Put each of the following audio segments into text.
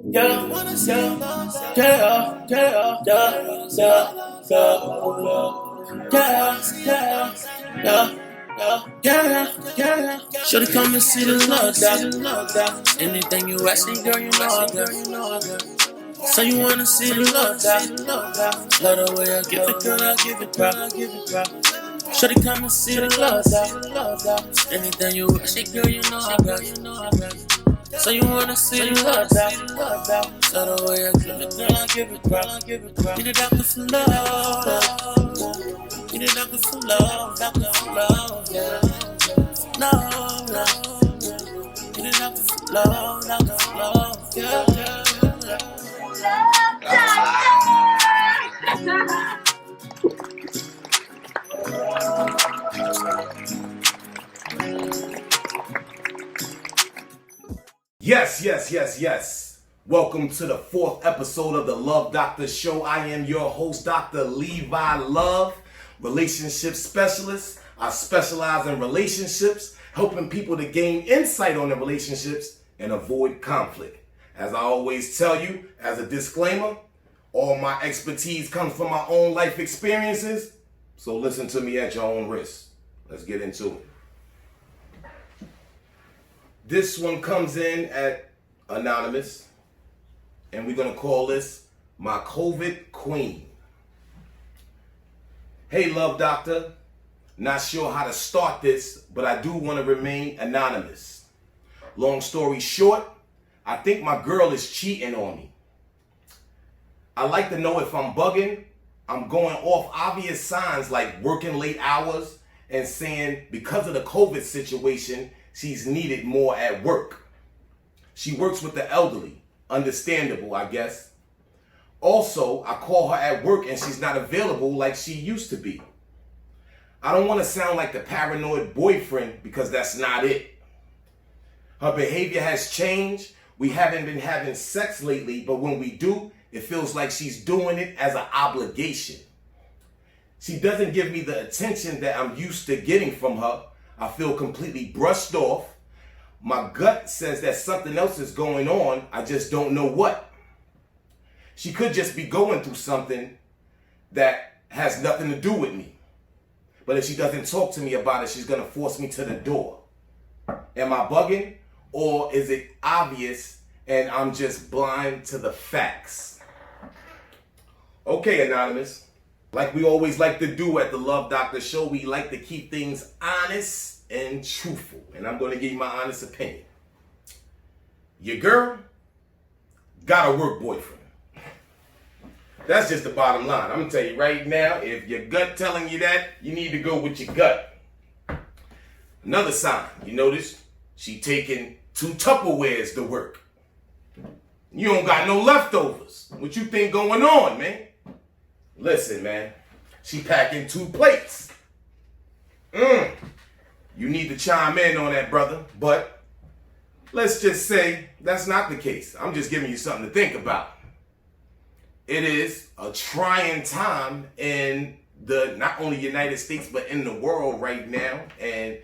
Yeah, yeah, yeah, yeah, yeah, yeah, yeah. Should've come and see the love, that. Anything you asking, girl, you know I got. So you wanna see the love, that. Love the way I give it, girl, I give it, girl. Should've come and see the love, that. Anything you asking, girl, you know I got. So you wanna see the love, that. So the way I give it, girl, I give it, girl. Get it out with some love. Get it out with some love, yeah. No, no. Get it out with some love, yeah. Yes. Welcome to the 4th episode of the Love Doctor Show. I am your host, Dr. Levi Love, relationship specialist. I specialize in relationships, helping people to gain insight on their relationships and avoid conflict. As I always tell you, as a disclaimer, all my expertise comes from my own life experiences, so listen to me at your own risk. Let's get into it. This one comes in at Anonymous, and we're going to call this my COVID Queen. Hey, Love Doctor. Not sure how to start this, but I do want to remain anonymous. Long story short, I think my girl is cheating on me. I like to know if I'm bugging. I'm going off obvious signs like working late hours and saying because of the COVID situation, she's needed more at work. She works with the elderly. Understandable, I guess. Also, I call her at work and she's not available like she used to be. I don't want to sound like the paranoid boyfriend because that's not it. Her behavior has changed. We haven't been having sex lately, but when we do, it feels like she's doing it as an obligation. She doesn't give me the attention that I'm used to getting from her. I feel completely brushed off. My gut says that something else is going on. I just don't know what. She could just be going through something that has nothing to do with me. But if she doesn't talk to me about it, she's going to force me to the door. Am I bugging? Or is it obvious and I'm just blind to the facts? Okay, Anonymous. Like we always like to do at the Love Doctor Show, we like to keep things honest and truthful. And I'm going to give you my honest opinion. Your girl got a work boyfriend. That's just the bottom line. I'm going to tell you right now, if your gut telling you that, you need to go with your gut. Another sign, you notice, she taking 2 Tupperwares to work. You don't got no leftovers. What you think going on, man? Listen, man, she packing 2 plates. You need to chime in on that, brother. But let's just say that's not the case. I'm just giving you something to think about. It is a trying time in the not only United States, but in the world right now. And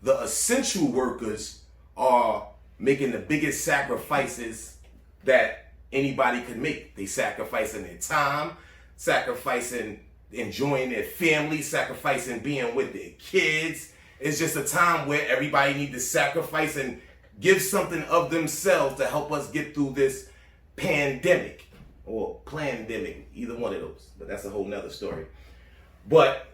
the essential workers are making the biggest sacrifices that anybody could make. They sacrificing their time, sacrificing enjoying their family, sacrificing being with their kids. It's just a time where everybody needs to sacrifice and give something of themselves to help us get through this pandemic or plandemic, either one of those. But that's a whole nother story. But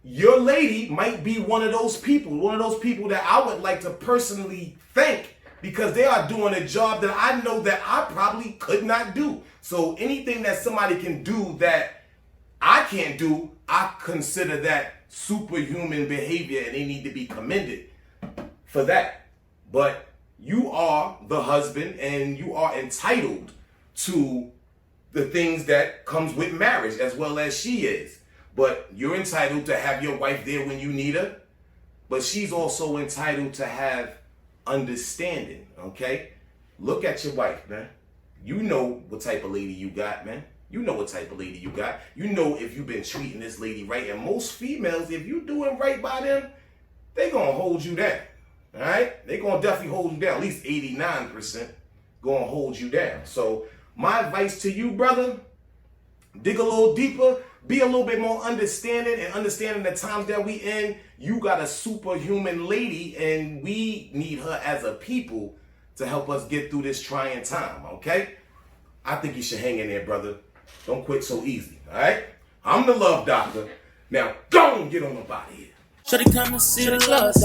your lady might be one of those people that I would like to personally thank because they are doing a job that I know that I probably could not do. So anything that somebody can do that I can't do, I consider that superhuman behavior and they need to be commended for that. But you are the husband and you are entitled to the things that comes with marriage as well as she is. But you're entitled to have your wife there when you need her. But she's also entitled to have understanding, okay? Look at your wife, man. You know what type of lady you got, man. You know what type of lady you got. You know if you've been treating this lady right. And most females, if you're doing right by them, they're going to hold you down, all right? They're going to definitely hold you down, at least 89%. going to hold you down. So my advice to you, brother, dig a little deeper, be a little bit more understanding, and understanding the times that we in. You got a superhuman lady, and we need her as a people to help us get through this trying time, okay? I think you should hang in there, brother. Don't quit so easy, all right? I'm the love doctor. Now go and get on up out of here. Shorty, come and see the love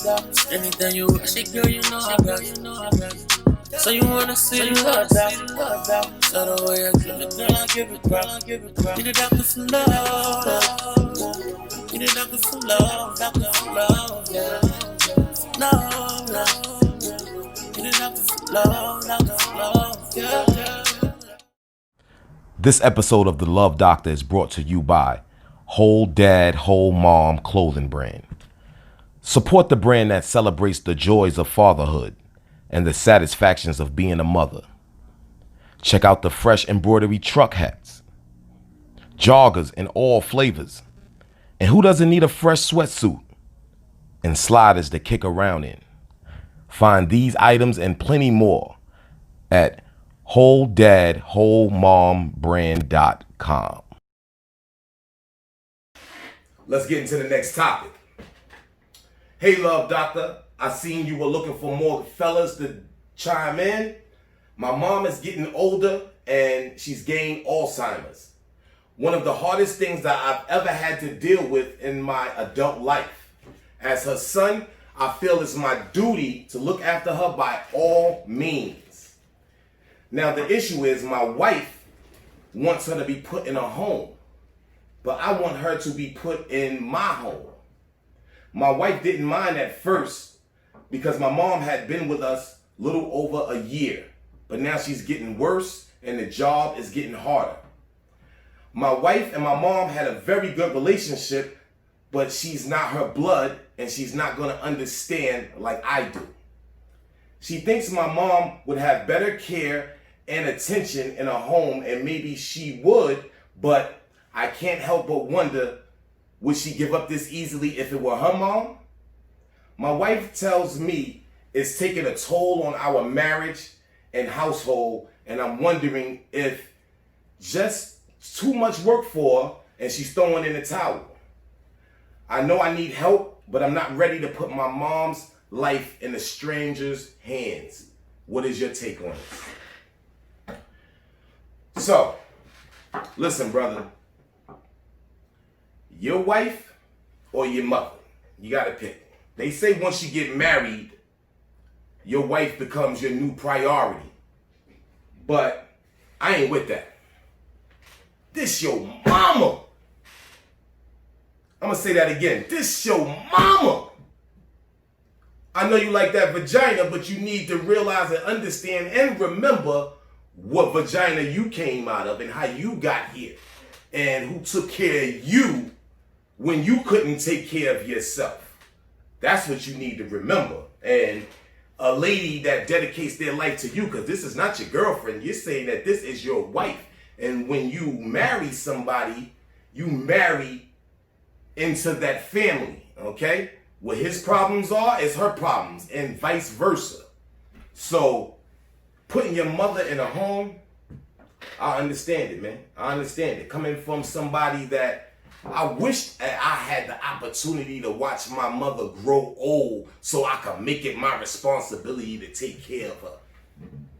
out. Anything you rush it, girl, you know I got you. So you wanna see the love out. So the way I give it, girl, I give it, girl, I give it, girl. Get it out for love. Get it out for love, yeah. No. Get it out for love, yeah. This episode of The Love Doctor is brought to you by Whole Dad, Whole Mom clothing brand. Support the brand that celebrates the joys of fatherhood and the satisfactions of being a mother. Check out the fresh embroidery truck hats, joggers in all flavors. And who doesn't need a fresh sweatsuit and sliders to kick around in? Find these items and plenty more at wholedadwholemombrand.com. Let's get into the next topic. Hey, Love Doctor, I seen you were looking for more fellas to chime in. My mom is getting older and she's gained Alzheimer's. One of the hardest things that I've ever had to deal with in my adult life. As her son, I feel it's my duty to look after her by all means. Now, the issue is my wife wants her to be put in a home, but I want her to be put in my home. My wife didn't mind at first because my mom had been with us a little over a year, but now she's getting worse and the job is getting harder. My wife and my mom had a very good relationship, but she's not her blood and she's not going to understand like I do. She thinks my mom would have better care and attention in a home, and maybe she would, but I can't help but wonder, would she give up this easily if it were her mom? My wife tells me it's taking a toll on our marriage and household, and I'm wondering if just too much work for her and she's throwing in the towel. I know I need help, but I'm not ready to put my mom's life in a stranger's hands. What is your take on this? So, listen, brother. Your wife or your mother? You gotta pick. They say once you get married, your wife becomes your new priority. But I ain't with that. This your mama. I'm gonna say that again. This your mama. I know you like that vagina, but you need to realize and understand and remember what vagina you came out of and how you got here and who took care of you when you couldn't take care of yourself. That's what you need to remember. And a lady that dedicates their life to you, because this is not your girlfriend, you're saying that this is your wife. And when you marry somebody, you marry into that family, okay? What his problems are is her problems, and vice versa. So putting your mother in a home, I understand it, man. I understand it. Coming from somebody that I wish I had the opportunity to watch my mother grow old so I could make it my responsibility to take care of her.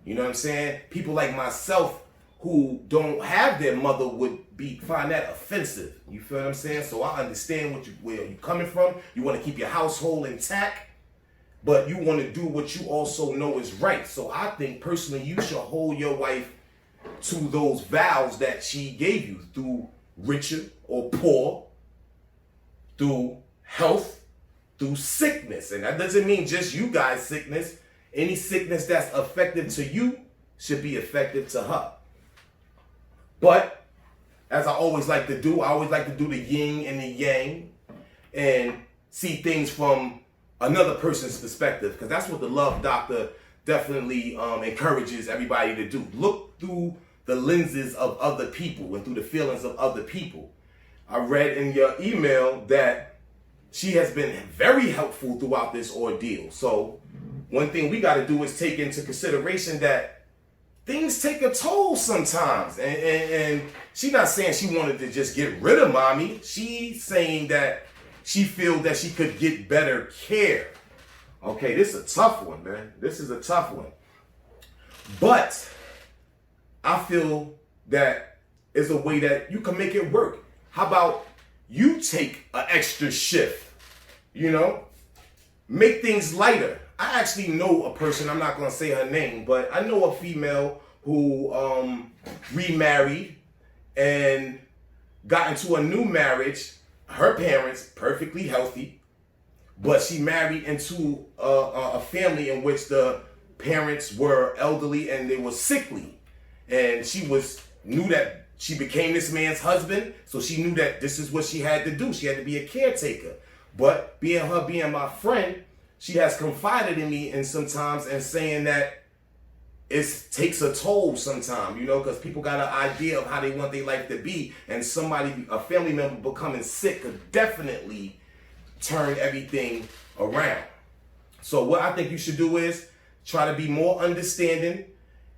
You know what I'm saying? People like myself who don't have their mother would find that offensive. You feel what I'm saying? So I understand where you're coming from. You want to keep your household intact, but you want to do what you also know is right. So I think personally you should hold your wife to those vows that she gave you through richer or poor, through health, through sickness. And that doesn't mean just you guys' sickness. Any sickness that's effective to you should be effective to her. But as I always like to do, I always like to do the yin and the yang and see things from another person's perspective, because that's what the Love Doctor definitely encourages everybody to do. Look through the lenses of other people and through the feelings of other people. I read in your email that she has been very helpful throughout this ordeal. So one thing we got to do is take into consideration that things take a toll sometimes. And she's not saying she wanted to just get rid of mommy. She's saying that she feels that she could get better care. Okay, this is a tough one, man. This is a tough one. But I feel that is a way that you can make it work. How about you take an extra shift? You know, make things lighter. I actually know a person, I'm not going to say her name, but I know a female who remarried and got into a new marriage. Her parents, perfectly healthy, but she married into a family in which the parents were elderly and they were sickly. And she knew that she became this man's husband, so she knew that this is what she had to do. She had to be a caretaker. But being my friend, she has confided in me and sometimes and saying that it takes a toll sometimes, you know, because people got an idea of how they want their life to be, and a family member becoming sick could definitely turn everything around. So what I think you should do is try to be more understanding,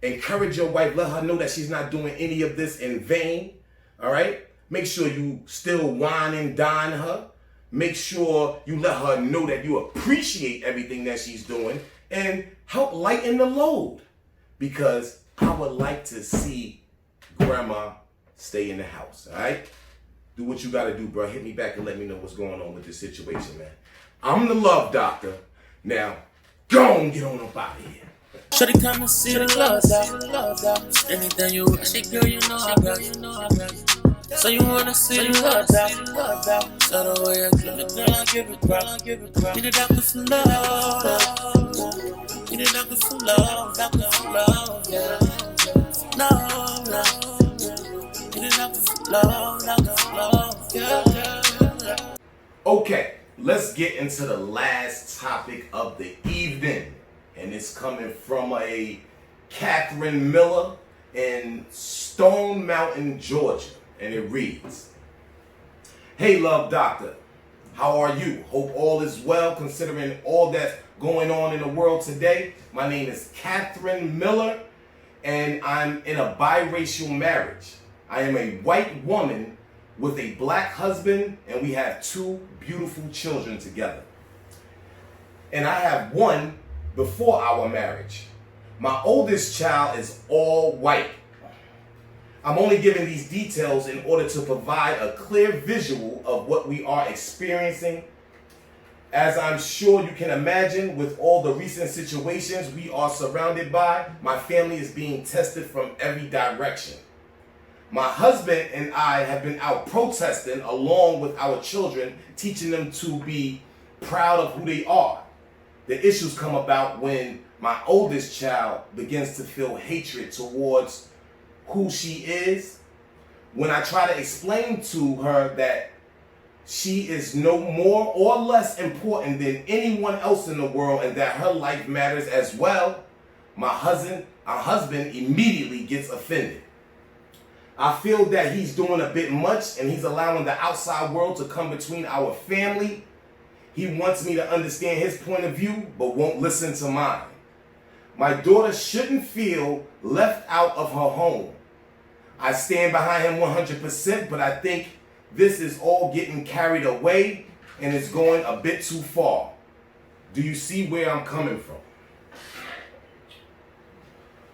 encourage your wife, let her know that she's not doing any of this in vain, all right? Make sure you still wine and dine her. Make sure you let her know that you appreciate everything that she's doing and help lighten the load. Because I would like to see grandma stay in the house, all right? Do what you got to do, bro. Hit me back and let me know what's going on with this situation, man. I'm the love doctor. Now, go and get on up out of here. Shorty come and see the love doc. Anything you wish, girl, you know I got you. So you wanna see the love doc. So the way I give it, girl, I give it, girl. Need a doctor for love. Need a doctor for love, yeah. No. Need a doctor for love, yeah. Okay, let's get into the last topic of the evening. And it's coming from a Catherine Miller in Stone Mountain, Georgia. And it reads, "Hey, love doctor, how are you? Hope all is well considering all that's going on in the world today. My name is Catherine Miller and I'm in a biracial marriage. I am a white woman with a black husband and we have 2 beautiful children together. And I have one before our marriage. My oldest child is all white. I'm only giving these details in order to provide a clear visual of what we are experiencing. As I'm sure you can imagine, with all the recent situations we are surrounded by, my family is being tested from every direction. My husband and I have been out protesting along with our children, teaching them to be proud of who they are. The issues come about when my oldest child begins to feel hatred towards who she is. When I try to explain to her that she is no more or less important than anyone else in the world and that her life matters as well, our husband immediately gets offended. I feel that he's doing a bit much and he's allowing the outside world to come between our family. He wants me to understand his point of view, but won't listen to mine. My daughter shouldn't feel left out of her home. I stand behind him 100%, but I think this is all getting carried away and it's going a bit too far. Do you see where I'm coming from?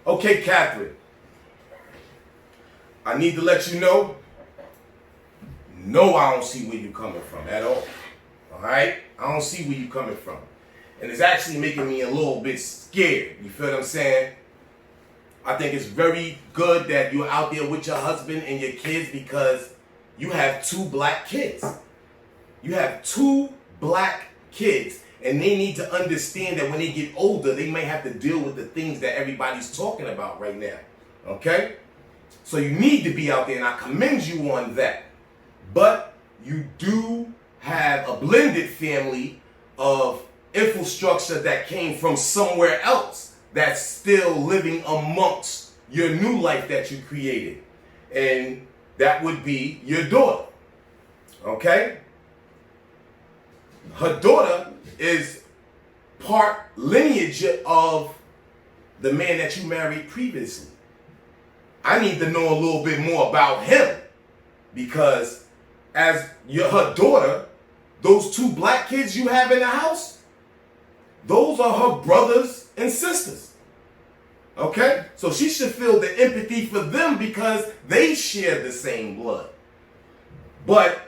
Okay, Catherine. I need to let you know, no, I don't see where you're coming from at all. All right? I don't see where you're coming from. And it's actually making me a little bit scared. You feel what I'm saying? I think it's very good that you're out there with your husband and your kids because you have 2 black kids. You have 2 black kids. And they need to understand that when they get older, they may have to deal with the things that everybody's talking about right now. Okay? So you need to be out there, and I commend you on that. But you do have a blended family of infrastructure that came from somewhere else that's still living amongst your new life that you created. And that would be your daughter. Okay? Her daughter is part lineage of the man that you married previously. I need to know a little bit more about him, because as her daughter, those 2 black kids you have in the house, those are her brothers and sisters. Okay? So she should feel the empathy for them because they share the same blood. But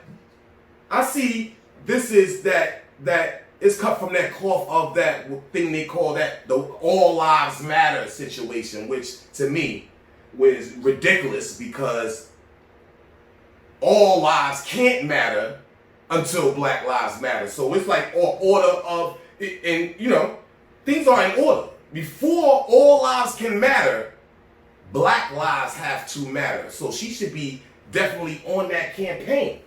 I see this is that it's cut from that cloth of that thing they call that the all lives matter situation, which to me was ridiculous, because all lives can't matter until Black Lives Matter. So it's like order of, and you know, things are in order. Before all lives can matter, Black lives have to matter. So she should be definitely on that campaign.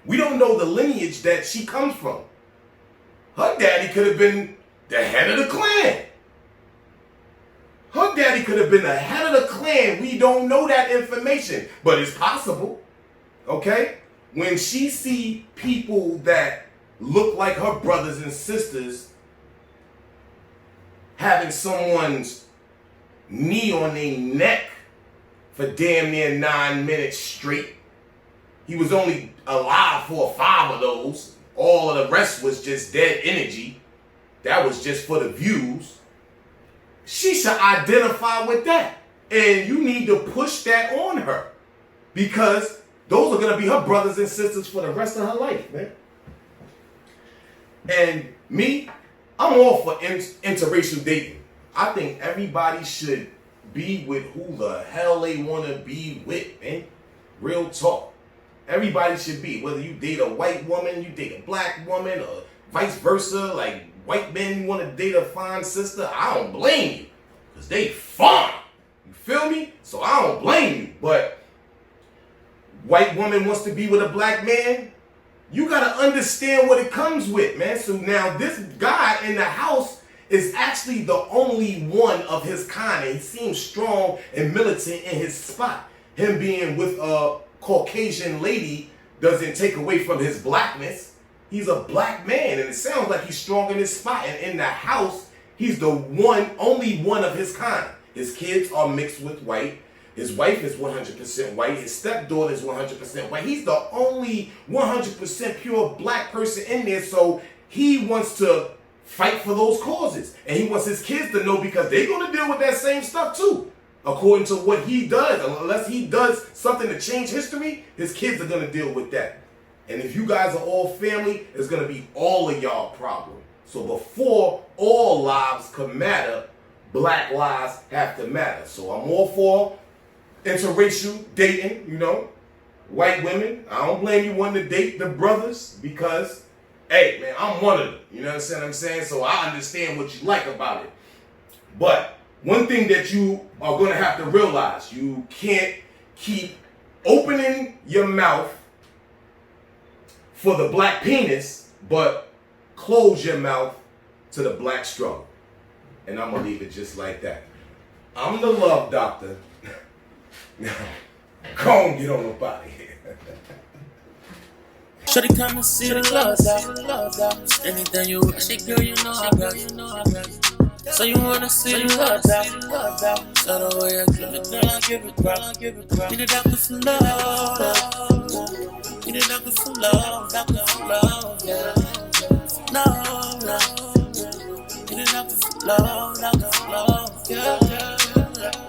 We don't know the lineage that she comes from. Her daddy could have been the head of the clan. Her daddy could have been the head of the clan. We don't know that information, but it's possible. Okay? When she see people that look like her brothers and sisters having someone's knee on their neck for damn near 9 minutes straight. He was only alive for 5 of those. All of the rest was just dead energy. That was just for the views. She should identify with that. And you need to push that on her, because those are going to be her brothers and sisters for the rest of her life, man. And me, I'm all for interracial dating. I think everybody should be with who the hell they want to be with, man. Real talk. Everybody should be. Whether you date a white woman, you date a black woman, or vice versa. Like white men want to date a fine sister. I don't blame you, because they fine. You feel me? So I don't blame you. But white woman wants to be with a black man, you got to understand what it comes with, man. So now this guy in the house is actually the only one of his kind. And he seems strong and militant in his spot. Him being with a Caucasian lady doesn't take away from his blackness. He's a black man, and it sounds like he's strong in his spot. And in the house, he's the only one of his kind. His kids are mixed with white. His wife is 100% white. His stepdaughter is 100% white. He's the only 100% pure black person in there. So he wants to fight for those causes. And he wants his kids to know, because they're going to deal with that same stuff too. According to what he does, unless he does something to change history, his kids are going to deal with that. And if you guys are all family, it's going to be all of y'all problem. So before all lives can matter, black lives have to matter. So I'm all for interracial dating, you know, white women. I don't blame you wanting to date the brothers, because, hey, man, I'm one of them. You know what I'm saying? So I understand what you like about it. But one thing that you are going to have to realize, you can't keep opening your mouth for the black penis, but close your mouth to the black struggle. And I'm going to leave it just like that. I'm the love doctor. Now, go and get on up out of here. Shorty come and see the love out. Anything you say, girl, you know I got you. So you wanna see the love out. So the way I give it, girl, I give it, girl, I give it, girl. Need a doctor for love. Need a doctor for love, yeah. No. Need a doctor for love, yeah.